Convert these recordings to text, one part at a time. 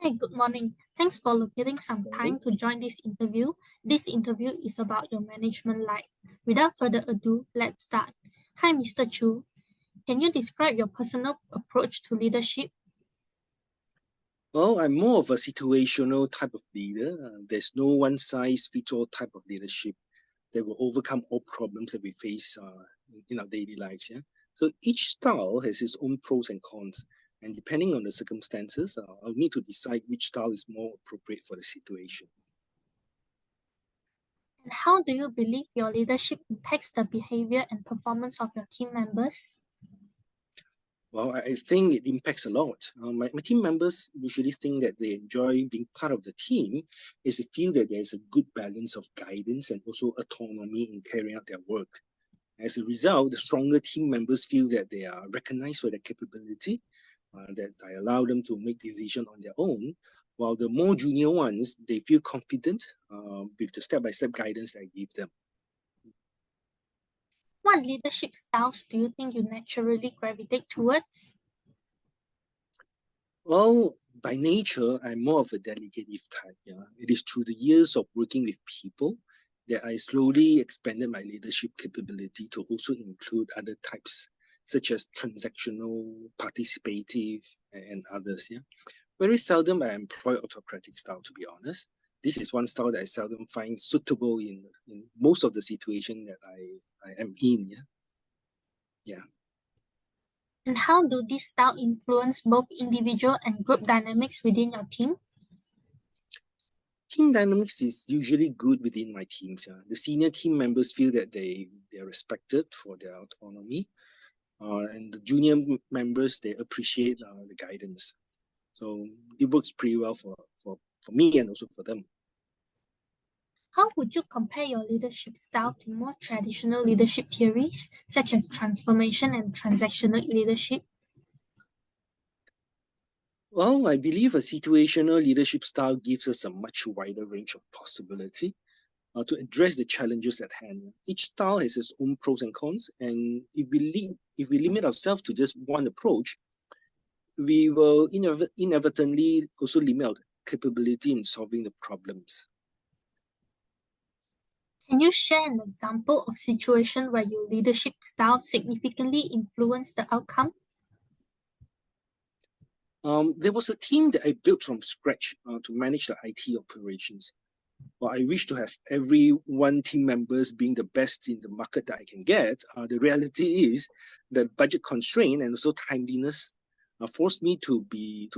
Hi, good morning. Thanks for locating some time to join this interview. This interview is about your management life. Without further ado, let's start. Hi, Mr. Chu. Can you describe your personal approach to leadership? Well, I'm more of a situational type of leader. There's no one-size-fits-all type of leadership that will overcome all problems that we face in our daily lives. Yeah. So each style has its own pros and cons, and depending on the circumstances, I'll need to decide which style is more appropriate for the situation. And how do you believe your leadership impacts the behavior and performance of your team members? Well, I think it impacts a lot. My team members usually think that they enjoy being part of the team as they feel that there's a good balance of guidance and also autonomy in carrying out their work. As a result, the stronger team members feel that they are recognized for their capability, that I allow them to make decisions on their own, while the more junior ones, they feel confident with the step-by-step guidance that I give them. What leadership styles do you think you naturally gravitate towards? Well, by nature, I'm more of a delegative type. Yeah, it is through the years of working with people that I slowly expanded my leadership capability to also include other types, such as transactional, participative, and others. Yeah, very seldom I employ autocratic style. To be honest, this is one style that I seldom find suitable in most of the situation that I am in. Yeah, yeah. And how do these styles influence both individual and group dynamics within your team? Team dynamics is usually good within my teams. Yeah. The senior team members feel that they're respected for their autonomy, and the junior members they appreciate the guidance. So it works pretty well for me and also for them. How would you compare your leadership style to more traditional leadership theories, such as transformation and transactional leadership? Well, I believe a situational leadership style gives us a much wider range of possibility to address the challenges at hand. Each style has its own pros and cons, and if we limit ourselves to just one approach, we will inevitably also limit our capability in solving the problems. Can you share an example of situation where your leadership style significantly influenced the outcome? There was a team that I built from scratch to manage the IT operations. Well, I wish to have every one team members being the best in the market that I can get. The reality is that budget constraint and also timeliness forced me to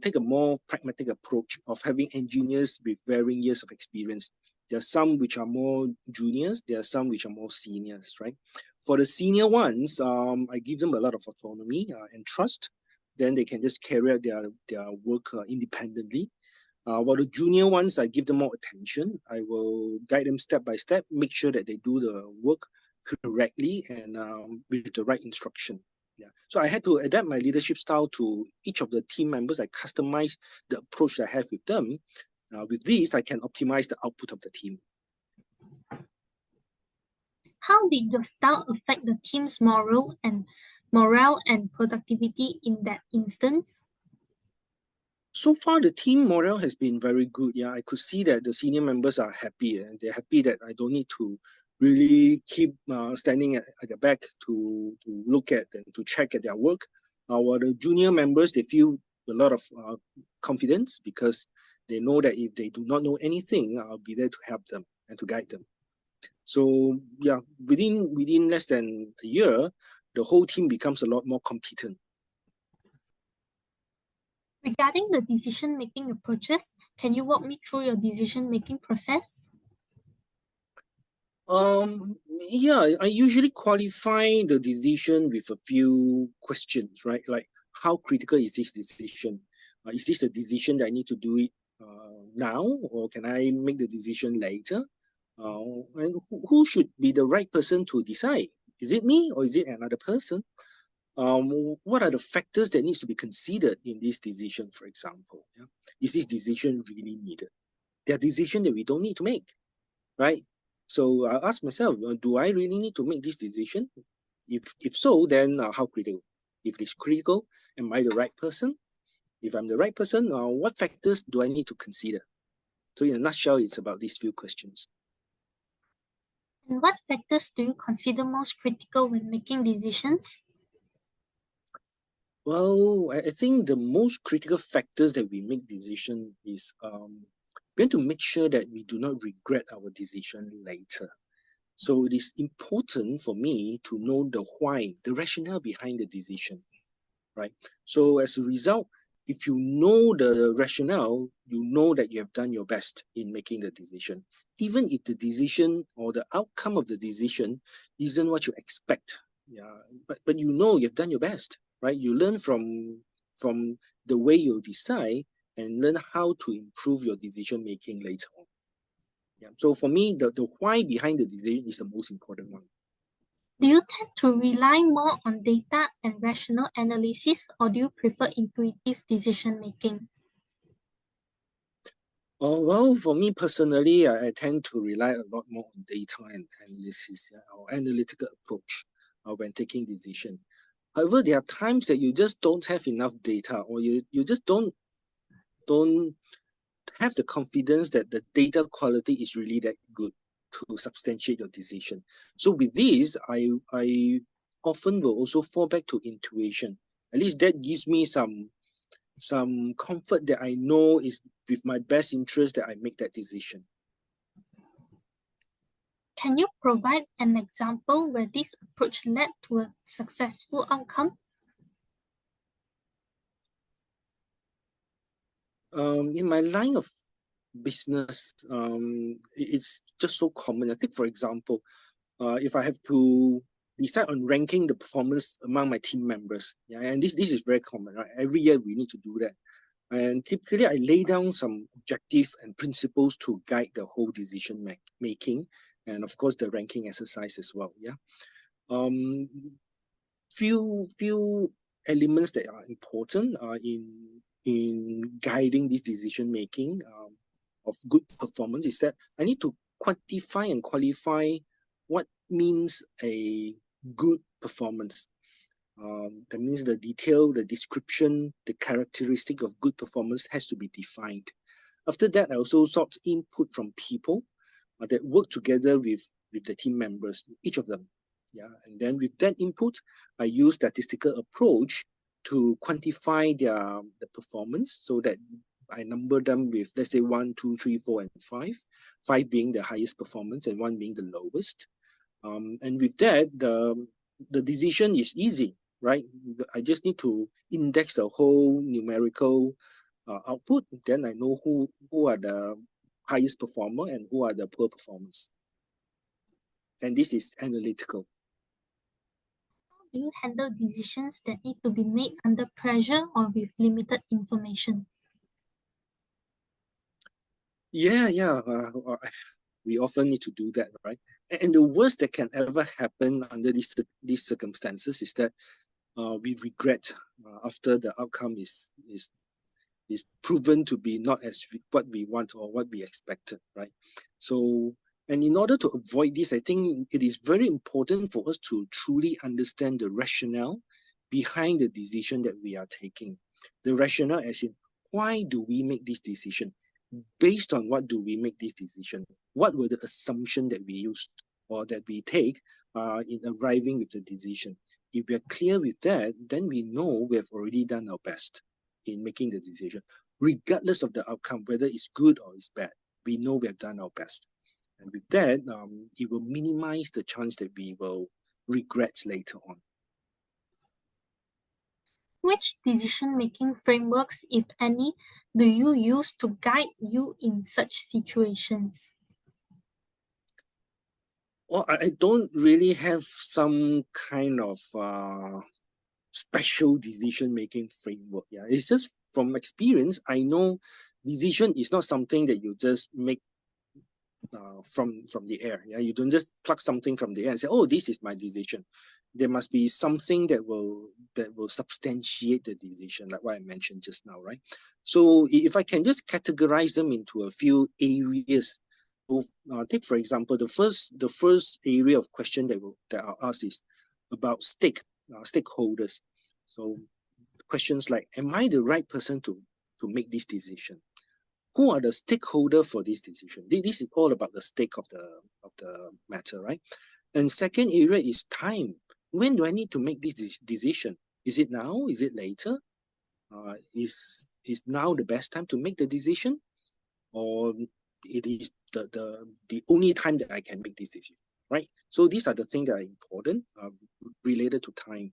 take a more pragmatic approach of having engineers with varying years of experience. There are some which are more juniors, there are some which are more seniors, right? For the senior ones, I give them a lot of autonomy and trust. Then they can just carry out their work independently. While the junior ones, I give them more attention. I will guide them step by step, make sure that they do the work correctly and with the right instruction. Yeah. So I had to adapt my leadership style to each of the team members. I customize the approach that I have with them. With this, I can optimize the output of the team. How did your style affect the team's morale and productivity in that instance? So far, the team morale has been very good. Yeah, I could see that the senior members are happy, and they're happy that I don't need to really keep standing at the back to look at and to check at their work. While the junior members, they feel a lot of confidence because they know that if they do not know anything, I'll be there to help them and to guide them. So yeah, within less than a year, the whole team becomes a lot more competent. Regarding the decision-making approaches, can you walk me through your decision-making process? Yeah, I usually qualify the decision with a few questions, right? Like, how critical is this decision? Is this a decision that I need to do it now, or can I make the decision later? And who should be the right person to decide? Is it me or is it another person? What are the factors that needs to be considered in this decision, for example? Yeah? Is this decision really needed? There are decisions that we don't need to make, right? So I ask myself, do I really need to make this decision? If so, then how critical? If it's critical, am I the right person? If I'm the right person, what factors do I need to consider? So in a nutshell, it's about these few questions. And what factors do you consider most critical when making decisions? Well, I think the most critical factors that we make decision is we have to make sure that we do not regret our decision later. So it is important for me to know the why, the rationale behind the decision, right? So as a result, if you know the rationale, you know that you have done your best in making the decision. Even if the decision or the outcome of the decision isn't what you expect, yeah, but you know you've done your best, right? You learn from the way you decide and learn how to improve your decision making later on. Yeah. So for me, the why behind the decision is the most important one. Do you tend to rely more on data and rational analysis, or do you prefer intuitive decision making? Oh, well, for me personally, I tend to rely a lot more on data and analysis, yeah, or analytical approach when taking decision. However, there are times that you just don't have enough data, or you just don't have the confidence that the data quality is really that good to substantiate your decision. So with this, I often will also fall back to intuition. At least that gives me some comfort that I know is with my best interest that I make that decision. Can you provide an example where this approach led to a successful outcome? In my line of business, it's just so common. I think, for example, if I have to decide on ranking the performance among my team members, yeah, and this is very common, right? Every year we need to do that. And typically, I lay down some objectives and principles to guide the whole decision making, and of course, the ranking exercise as well. Yeah. Um, few elements that are important in guiding this decision making of good performance is that I need to quantify and qualify what means a good performance. That means the detail, the description, the characteristic of good performance has to be defined. After that, I also sought input from people that work together with the team members, each of them. Yeah, and then with that input, I use statistical approach to quantify the performance so that I number them with, let's say, 1, 2, 3, 4, and 5. 5 being the highest performance and 1 being the lowest. And with that, the decision is easy, right? I just need to index the whole numerical output. Then I know who are the highest performer and who are the poor performers. And this is analytical. How do you handle decisions that need to be made under pressure or with limited information? Yeah. We often need to do that, right? And the worst that can ever happen under these circumstances is that we regret after the outcome is proven to be not as what we want or what we expected, right? So, and in order to avoid this, I think it is very important for us to truly understand the rationale behind the decision that we are taking. The rationale as in, why do we make this decision? Based on what do we make this decision? What were the assumptions that we used or that we take in arriving with the decision? If we are clear with that, then we know we have already done our best in making the decision, regardless of the outcome, whether it's good or it's bad. We know we have done our best. And with that, it will minimize the chance that we will regret later on. Which decision-making frameworks, if any, do you use to guide you in such situations? Well, I don't really have some kind of special decision making framework. Yeah, it's just from experience. I know decision is not something that you just make from the air. Yeah, you don't just pluck something from the air and say, "Oh, this is my decision." There must be something that will substantiate the decision, like what I mentioned just now, right? So if I can just categorize them into a few areas. So, take for example the first area of question that I'll ask is about stakeholders. So questions like, am I the right person to make this decision? Who are the stakeholders for this decision? This is all about the stake of the matter, right? And second area is time. When do I need to make this decision? Is it now? Is it later? Is now the best time to make the decision? Or it is the only time that I can make this decision, right? So these are the things that are important related to time.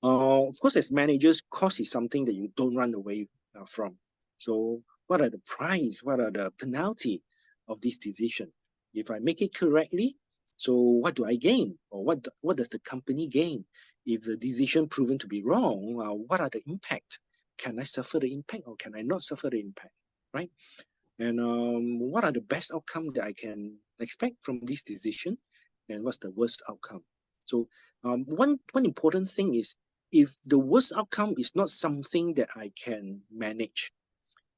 Of course, as managers, cost is something that you don't run away from. So what are the price? What are the penalty of this decision? If I make it correctly, so what do I gain? Or what does the company gain? If the decision proven to be wrong, what are the impact? Can I suffer the impact or can I not suffer the impact, right? And what are the best outcome that I can expect from this decision? And what's the worst outcome? So one important thing is, if the worst outcome is not something that I can manage,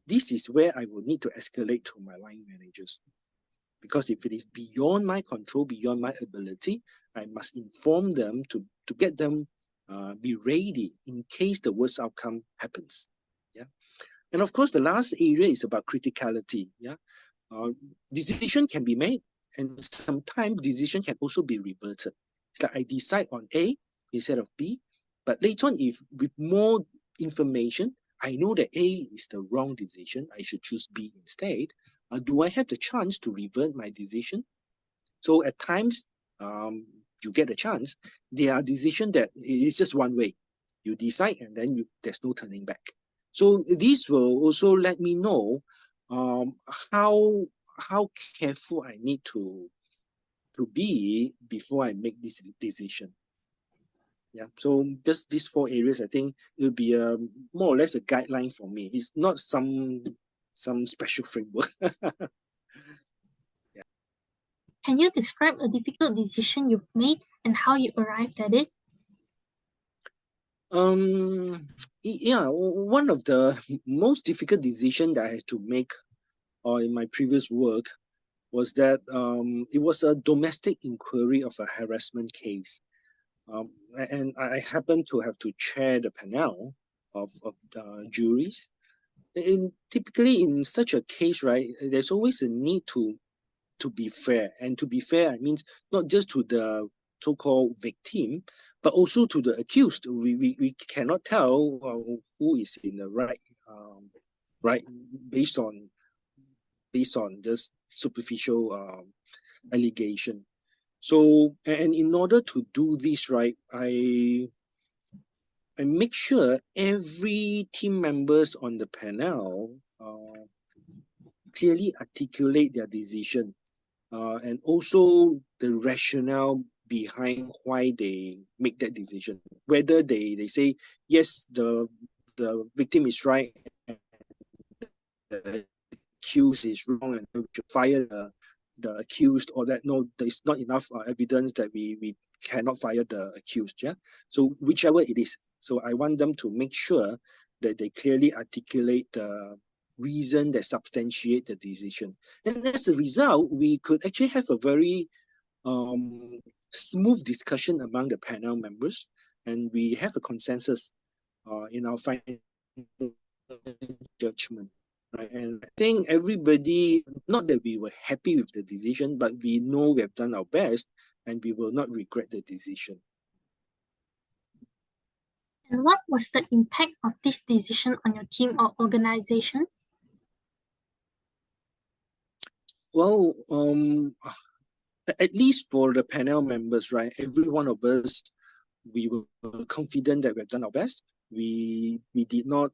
this is where I will need to escalate to my line managers. Because if it is beyond my control, beyond my ability, I must inform them to get them be ready in case the worst outcome happens. Yeah. And of course, the last area is about criticality. Yeah. Decision can be made, and sometimes decision can also be reverted. It's like I decide on A instead of B, but later on, if with more information, I know that A is the wrong decision, I should choose B instead. Do I have the chance to revert my decision? So at times, you get a chance. There are decisions that it's just one way. You decide and then there's no turning back. So this will also let me know how careful I need to be before I make this decision. Yeah, so just these four areas, I think it will be more or less a guideline for me. It's not some special framework. Can you describe a difficult decision you've made and how you arrived at it? Yeah, one of the most difficult decision that I had to make in my previous work was that it was a domestic inquiry of a harassment case. And I happened to have to chair the panel of juries. Typically in such a case, right, there's always a need to be fair. And to be fair, I means not just to the so-called victim, but also to the accused. We cannot tell who is in the right, based on just superficial allegation. So, and in order to do this right, I make sure every team members on the panel clearly articulate their decision, and also the rationale behind why they make that decision. Whether they say, yes, the victim is right, the accused is wrong, and we should fire the accused, or that no, there's not enough evidence that we cannot fire the accused. Yeah. So whichever it is. So I want them to make sure that they clearly articulate the reason that substantiate the decision. And as a result, we could actually have a very smooth discussion among the panel members, and we have a consensus in our final judgment. Right? And I think everybody, not that we were happy with the decision, but we know we have done our best and we will not regret the decision. And what was the impact of this decision on your team or organization? Well, at least for the panel members, right? Every one of us, we were confident that we have done our best. We did not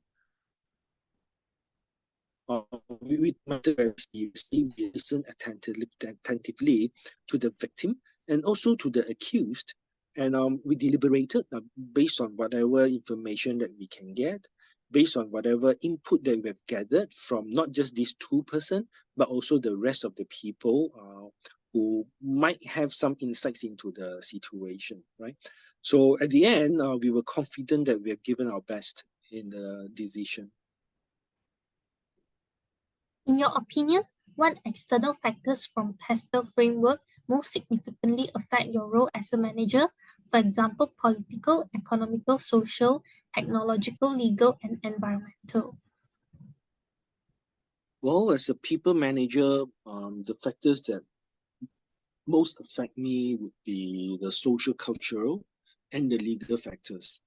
we very seriously. We listen attentively to the victim and also to the accused, and we deliberated based on whatever information that we can get, based on whatever input that we have gathered from not just these two persons, but also the rest of the people who might have some insights into the situation, right? So at the end, we were confident that we have given our best in the decision. In your opinion, what external factors from PESTEL framework most significantly affect your role as a manager? for example, political, economical, social, technological, legal, and environmental? Well, as a people manager, the factors that most affect me would be the social, cultural, and the legal factors.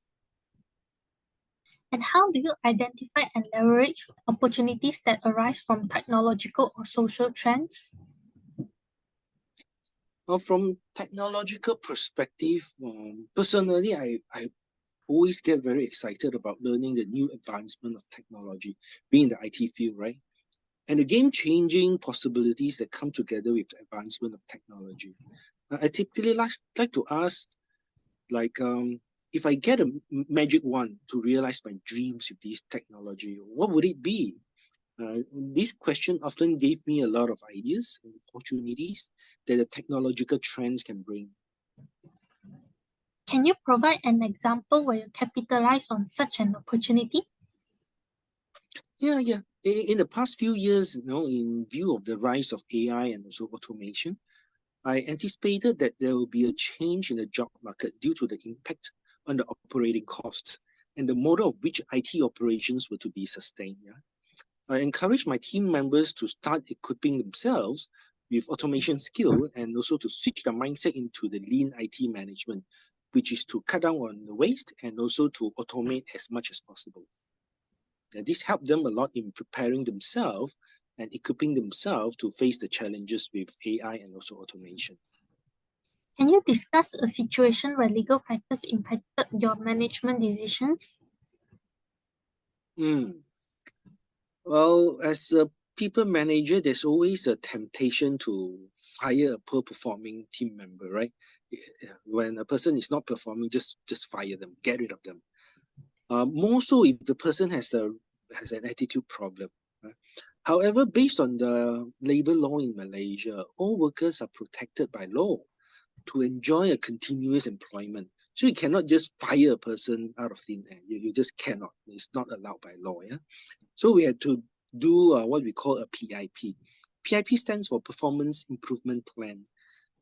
And how do you identify and leverage opportunities that arise from technological or social trends? From technological perspective, personally, I always get very excited about learning the new advancement of technology, being in the IT field, right? And the game-changing possibilities that come together with the advancement of technology. I typically like to ask, like, if I get a magic wand to realize my dreams with this technology, what would it be? This question often gave me a lot of ideas and opportunities that the technological trends can bring. Can you provide an example where you capitalize on such an opportunity? Yeah. In the past few years, in view of the rise of AI and also automation, I anticipated that there will be a change in the job market due to the impact on the operating costs and the model of which IT operations were to be sustained. Yeah? I encourage my team members to start equipping themselves with automation skill and also to switch their mindset into the lean IT management, which is to cut down on the waste and also to automate as much as possible. And this helped them a lot in preparing themselves and equipping themselves to face the challenges with AI and also automation. Can you discuss a situation where legal factors impacted your management decisions? Well, as a people manager, there's always a temptation to fire a poor performing team member, right? When a person is not performing, just fire them, get rid of them. More so if the person has an attitude problem. Right? However, based on the labor law in Malaysia, all workers are protected by law to enjoy a continuous employment. So you cannot just fire a person out of thin air. You just cannot. It's not allowed by law. Yeah. So we had to do what we call a PIP. PIP stands for Performance Improvement Plan.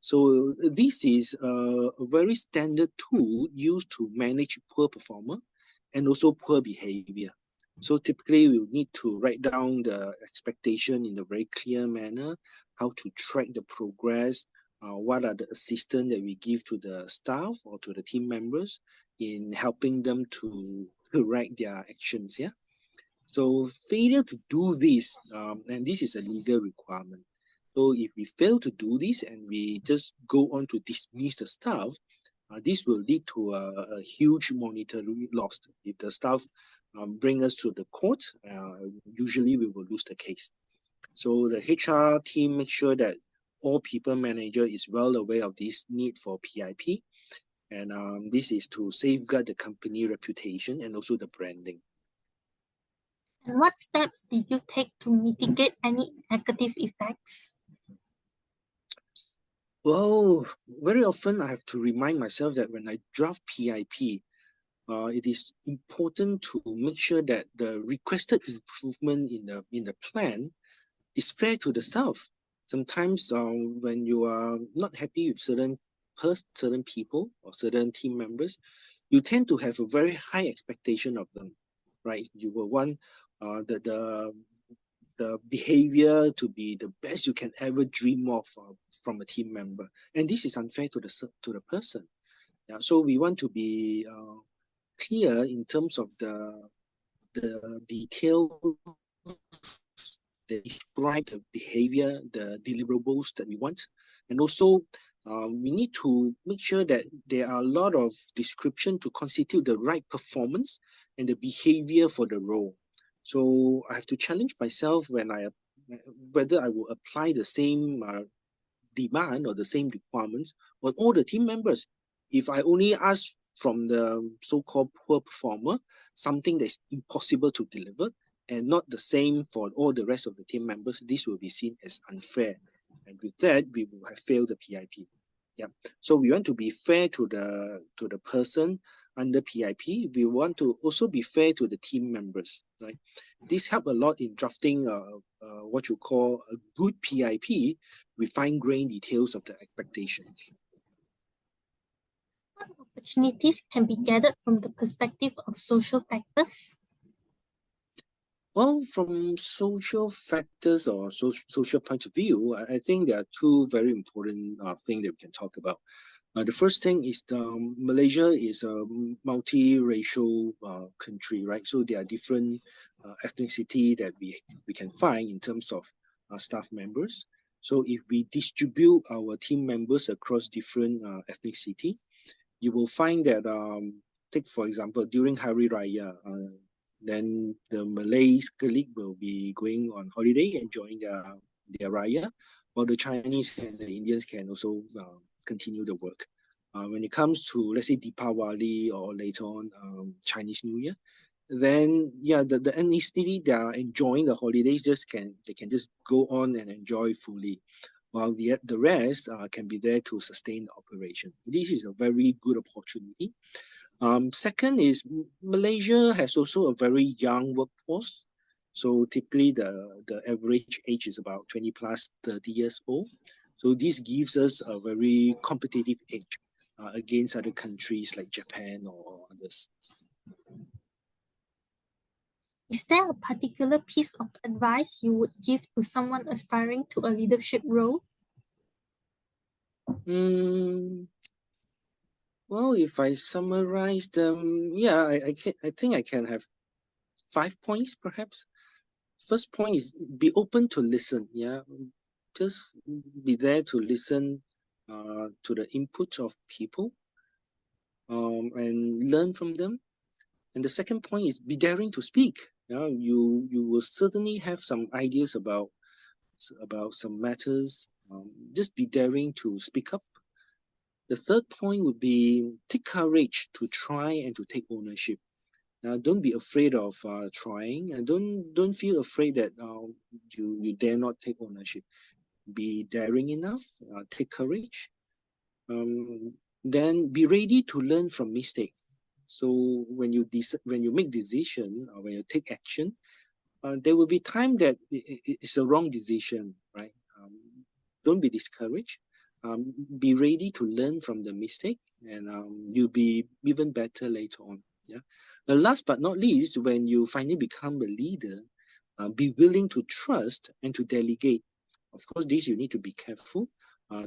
So this is a very standard tool used to manage poor performer and also poor behavior. So typically we need to write down the expectation in a very clear manner, how to track the progress, what are the assistance that we give to the staff or to the team members in helping them to correct their actions. Yeah. So failure to do this, and this is a legal requirement. So if we fail to do this and we just go on to dismiss the staff, this will lead to a huge monetary loss. If the staff bring us to the court, usually we will lose the case. So the HR team makes sure that all people manager is well aware of this need for PIP. And this is to safeguard the company reputation and also the branding. And what steps did you take to mitigate any negative effects? Well, very often I have to remind myself that when I draft PIP, it is important to make sure that the requested improvement in the plan is fair to the staff. Sometimes when you are not happy with certain people or certain team members, you tend to have a very high expectation of them, right? You will want the behavior to be the best you can ever dream of from a team member, and this is unfair to the person. Yeah, so we want to be clear in terms of the detail that describe the behavior, the deliverables that we want, and also we need to make sure that there are a lot of description to constitute the right performance and the behavior for the role. So I have to challenge myself whether I will apply the same demand or the same requirements on all the team members. If I only ask from the so-called poor performer something that's impossible to deliver and not the same for all the rest of the team members, this will be seen as unfair. And with that, we will have failed the PIP. Yeah. So we want to be fair to the person under PIP. We want to also be fair to the team members, right? This help a lot in drafting what you call a good PIP with fine-grained details of the expectation. What opportunities can be gathered from the perspective of social factors? Well, from social factors or social point of view, I think there are two very important things that we can talk about. The first thing is Malaysia is a multiracial country, right? So there are different ethnicity that we can find in terms of staff members. So if we distribute our team members across different ethnicity, you will find that, take for example, during Hari Raya, then the Malays colleague will be going on holiday, enjoying their Raya, while the Chinese and the Indians can also continue the work. When it comes to, let's say, Deepawali or later on Chinese New Year, then yeah, the ethnicity that are enjoying the holidays they can just go on and enjoy fully, while the rest can be there to sustain the operation. This is a very good opportunity. Second is Malaysia has also a very young workforce. So typically the average age is about 20 plus 30 years old. So this gives us a very competitive edge against other countries like Japan or others. Is there a particular piece of advice you would give to someone aspiring to a leadership role? Well, if I summarize them, yeah, I think I can have 5 points perhaps. First point is be open to listen. Yeah, just be there to listen to the input of people and learn from them. And the second point is be daring to speak. Yeah, you will certainly have some ideas about some matters. Just be daring to speak up. The third point would be take courage to try and to take ownership. Don't be afraid of trying, and don't feel afraid that you dare not take ownership. Be daring enough, take courage. Then be ready to learn from mistake. So when you make decision or when you take action, there will be time that it's a wrong decision, right? Don't be discouraged. Be ready to learn from the mistake, and you'll be even better later on. Yeah. The last but not least, when you finally become a leader, be willing to trust and to delegate. Of course, this you need to be careful.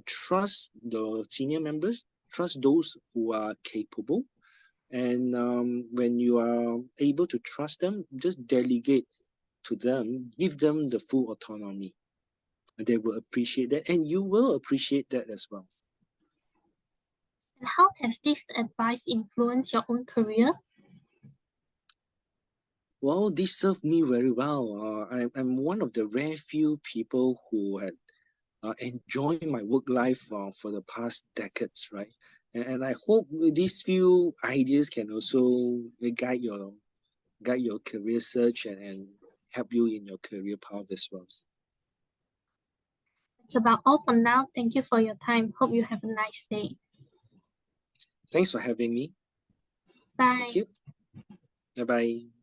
Trust the senior members. Trust those who are capable. And when you are able to trust them, just delegate to them, give them the full autonomy. They will appreciate that, and you will appreciate that as well. And how has this advice influenced your own career? Well, this served me very well. I'm one of the rare few people who had enjoyed my work life for the past decades, right? And I hope these few ideas can also guide your career search and help you in your career path as well. That's about all for now. Thank you for your time. Hope you have a nice day. Thanks for having me. Bye. Thank you. Bye-bye.